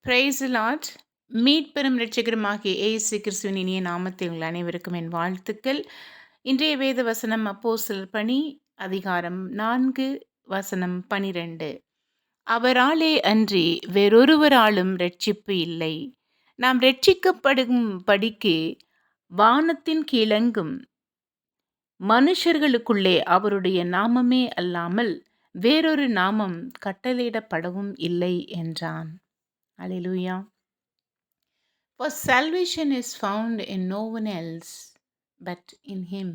Price Lord. மீட்பெரும் இரட்சகருமாகிய இயேசு கிறிஸ்துவின் இனிய நாமத்தில் உங்கள் அனைவருக்கும் என் வாழ்த்துக்கள். இன்றைய வேத வசனம் அப்போஸ்தலர் பணி அதிகாரம் 4 வசனம் 12. அவராலே அன்றி வேறொருவராலும் இரட்சிப்பு இல்லை. நாம் இரட்சிக்கப்படும் படிக்கு வானத்தின் கீழெங்கும் மனுஷர்களுக்குள்ளே அவருடைய நாமமே அல்லாமல் வேறொரு நாமம் கட்டளையிடப்படவும் இல்லை என்றான். Hallelujah. For salvation is found in no one else but in him.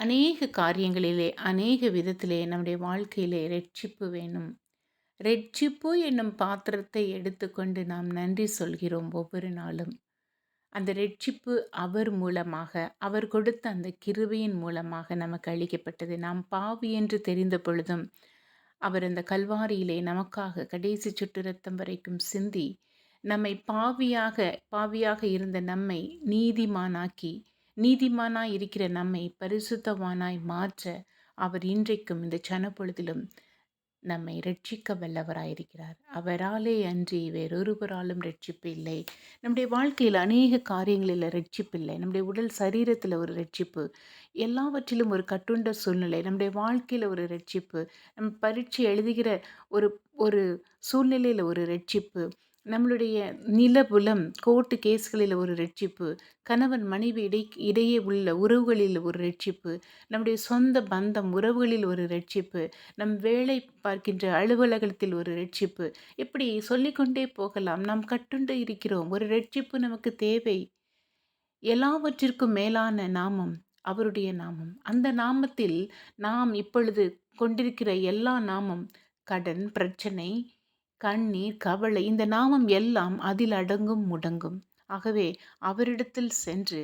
அநேக காரியங்களிலே அநேக விதத்திலே நம்முடைய வாழ்க்கையிலே இரட்சிப்பு வேணும். இரட்சிப்பு என்னும் பாத்திரத்தை எடுத்துக்கொண்டு நாம் நன்றி சொல்கிறோம் ஒவ்வொரு நாளும். அந்த இரட்சிப்பு அவர் மூலமாக, அவர் கொடுத்த அந்த கிருபையின் மூலமாக நமக்கு அளிக்கப்பட்டது. நாம் பாவி என்று தெரிந்த பொழுதும் அவர் அந்த கல்வாரியிலே நமக்காக கடைசி சொட்டு இரத்தம் வரைக்கும் சிந்தி நம்மை பாவியாக இருந்த நம்மை நீதிமானாய் இருக்கிற நம்மை பரிசுத்தவானாய் மாற்ற அவர் இன்றைக்கும் இந்த சனப்பொழுதிலும் நம்மை இரட்சிக்க வல்லவராயிருக்கிறார். அவராலே அன்றி வேறொருவராலும் இரட்சிப்பு இல்லை. நம்முடைய வாழ்க்கையில் அநேக காரியங்களில் இரட்சிப்பு இல்லை. நம்முடைய உடல் சரீரத்தில் ஒரு இரட்சிப்பு, எல்லாவற்றிலும் ஒரு கட்டுண்ட சூழ்நிலை, நம்முடைய வாழ்க்கையில் ஒரு இரட்சிப்பு, நம்ம பரீட்சை எழுதுகிற ஒரு ஒரு சூழ்நிலையில் ஒரு இரட்சிப்பு, நம்மளுடைய நிலபுலம் கோர்ட்டு கேஸ்களில் ஒரு இரட்சிப்பு, கணவன் மனைவி இடையே உள்ள உறவுகளில் ஒரு இரட்சிப்பு, நம்முடைய சொந்த பந்தம் உறவுகளில் ஒரு இரட்சிப்பு, நம் வேலை பார்க்கின்ற அலுவலகத்தில் ஒரு இரட்சிப்பு, இப்படி சொல்லிக்கொண்டே போகலாம். நாம் கட்டுண்டு இருக்கிறோம். ஒரு இரட்சிப்பு நமக்கு தேவை. எல்லாவற்றிற்கும் மேலான நாமம் அவருடைய நாமம். அந்த நாமத்தில் நாம் இப்பொழுது கொண்டிருக்கிற எல்லா நாமம், கடன், பிரச்சனை, கண்ணீர், கவலை, இந்த நாமம் எல்லாம் அதில் அடங்கும் முடங்கும். ஆகவே அவரிடத்தில் சென்று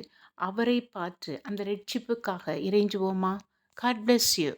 அவரை பார்த்து அந்த இரட்சிப்புக்காக இறைஞ்சுவோமா? God bless you.